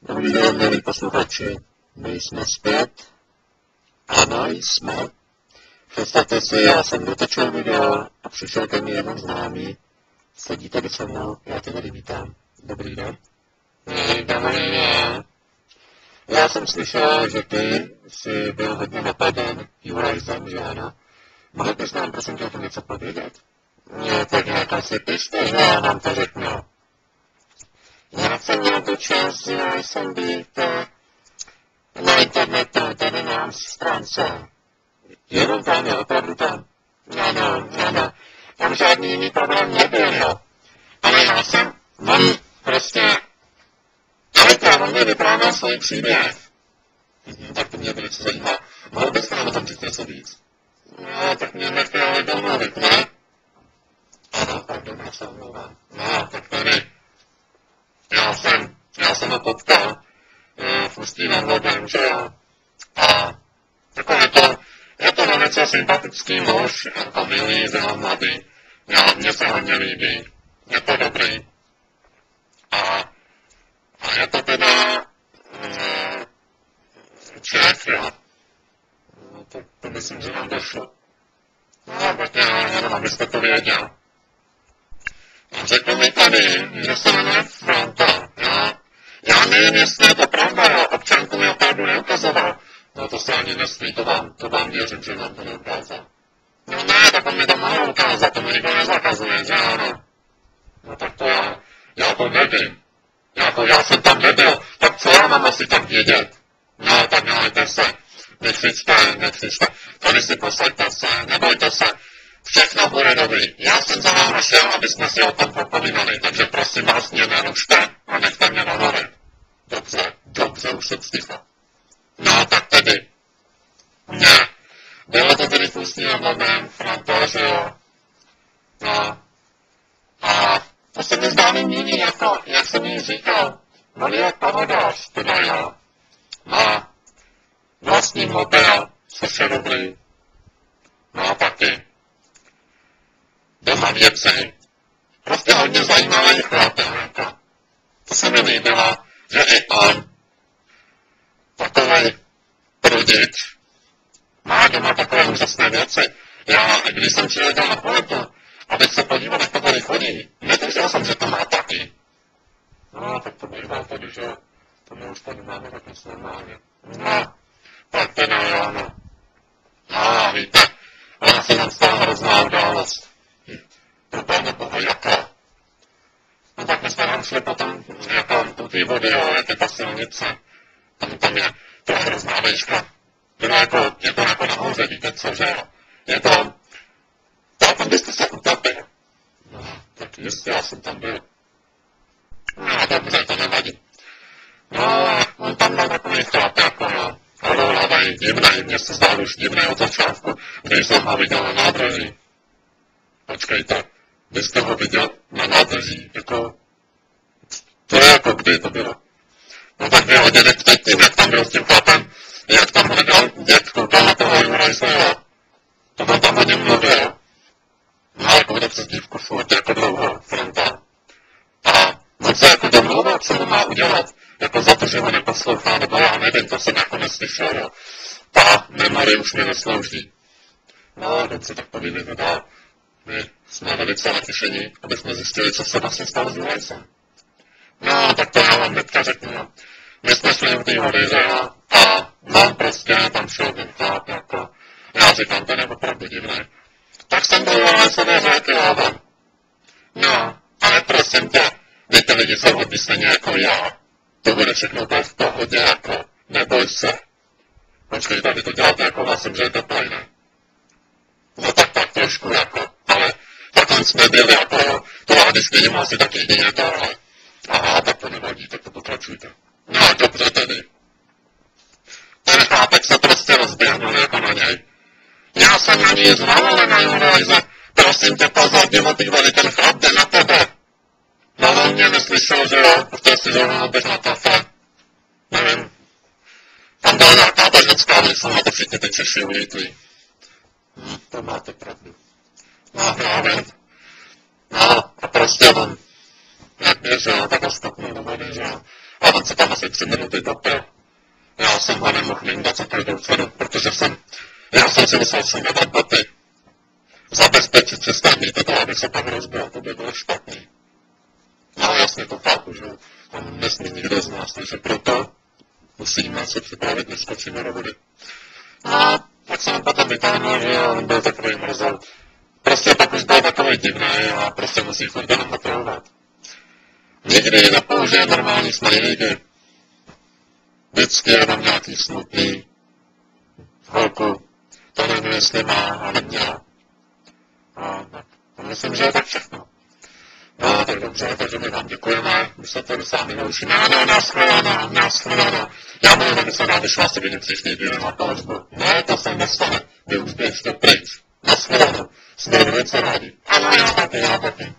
Dobrý den, milí posluchači. My jsme zpět. Ano, jsme. Představte si, já jsem dotočil video a přišel ke mně jeden známý. Sedí tady se mnou, já tě tady vítám. Dobrý den. Dobrý den. Já jsem slyšel, že ty jsi byl hodně napaden Jurajzem, že ano? Mohl bys nám prosím tě o tom něco povědět? No, tak jako si pište, že já vám to řeknu. Já jsem měl tu čest, že jsem být na internetu, tady na stránce. Jenom tam je, opravdu tam. Ano. Tam žádný jiný problém nebyl, jo. Ale já jsem, on mi vyprávěl svůj příběh. Tak to mě velice zajímá. Mohl bys nám o tom říct něco víc? No, tak mě nechte ale domluvit, ne? Ano, pardon, já se omlouvám. No, tak tady. Já jsem ho potkal v Ústí nad Labem, že jo. A takové je to velice sympatický muž, jako milý, mladý. Mně se hodně líbí. Je to dobrý. A je to teda Čech, jo. No, to myslím, že nám došlo. No, tak jenom abyste to věděl. Řekl mi tady, že se jmenuje Franta, jo. Já nevím, jestli je to pravda, jo. Občanku mi opravdu neukazoval. No to se ani nesmí, to vám věřím, že vám to neukázal. No ne, tak on mi to mohl ukázat, to mi nikdo nezakazuje, že ano. No tak to já to nevím. Já jsem tam nebyl, tak co já mám asi tak vědět? No tak nelejte se, nekřičte, tady si posaďte se, nebojte se. Všechno bude dobrý. Já jsem za váma šel, aby jsme si o tom popovídali, takže prosím vás mě nerušte a nechte mě nahoře. Dobře, už jsem sticha. No, tak tedy. Ne. Bylo to tedy v Ústí nad Labem, Franta, že jo. No. A to se mi zdá míní, jako, jak jsem jí říkal. On je pavodář, teda jo. Má vlastní motel, což je dobrý. No, taky. Doma věci. Prostě hodně zajímavý chlap, jako. To se mi líbilo, že i on, takovej prudič, má doma takové úžasné věci. Já, když jsem přiletěl na poletu, abych se podíval, jak to tady chodí, netušil jsem, že to má taky. No, tak to bývá tady, že to my už tady máme tak nic normálně. No, tak teda jo, no. No, víte, ona se nám stala hrozná událost. To pána boha, jaká. No tak my jsme nám šli potom, jako do té vody, jo, jak je ta silnice. Tam je to hrozná výška. Je to jako nahoře, víte co, že jo. Je to, tam byste se utopil. No, tak jistě, já jsem tam byl. No, dobře, to nevadí. No, on tam byl takový chlap, jako jo. Hlavej, divnej, mně se zdál už divnej od začátku, když jsem ho viděl na nádraží. Počkejte, vy jste ho viděl na nádraží, jako... To je jako kdy to bylo? No tak 2 hodiny předtím, jak tam byl s tím chlapem, jak tam hledal, jak koukal na toho Jurajse, to on tam o něm mluvil. No jako bude přes dívku furt, jako dlouho, Franta. A on se jako domlouval, co mu má udělat, jako za to, že ho neposlouchá, nebo já nevím, to jsem jako neslyšel, jo. Ta memory už mi neslouží. No, dobře, tak povídejte dál. My jsme velice natěšení, aby jsme zjistili, co se vlastně stalo s Jurajsem. No, tak to já vám hnedka řeknu. My jsme šli do té vody, že jo, a mám prostě, tam šel ten chlap, jako, já říkám, ten je opravdu divný. Tak jsem do Jurajsové řekl, jo, no, ale prosím tě, vy ty lidi jsou hodně stejně jako já. To bude všechno tak v pohodě, jako, neboj se. Počkej, tady to děláte jako hlasem, že je to tajné. No tak trošku, jako, ale takhle jsme byli, jako jo, to já když vidím asi tak jedině tohle. Aha, tak to nevadí, tak to pokračujte. No, dobře tedy. Ten chlápek se prostě rozběhnul jako na něj. Já jsem na něj zval, ale na Jurajze. Prosím tě, pozor, divotý vody, ten chlap jde na tebe. No, on mě neslyšel, že jo, protože si zrovna běh na kafe. Nevím. Tam byla nějaká bažecká mysl, na to všichni ty Češi ulítlí. To máte pravdu. No, já vím. No, a prostě on jak běžel, tak ho stopnul do vody, že jo. A on se tam asi 3 minuty topil. Já jsem ho nemohl vyndat za každou cenu, protože já jsem si musel sundat boty. Zabezpečit systém, to, abych se pak rozbil, to by bylo špatný. No jasně to chápu, že tam nesmí nikdo z nás, takže proto musíme se připravit, než skočíme do vody. No, tak jsem potom vytáhnul, že on byl takový mrzout. Prostě pak už byl takový divný a prostě musí furt jenom napravovat. Nikdy nepoužije normální smajlíky. Vždycky jenom nějaký smutný. Chvilku, to nevím, jestli má a neměl. A tak, myslím, že je tak všechno. No, tak dobře, takže my vám děkujeme, my se tady sami naučíme. Ano, nashledanou. Já mluvím, že se rád, když vás vidím příští týden na palečku. Ne, to se nestane, vy už běžte pryč. Nashledanou, jsme velice rádi. Ano, já taky.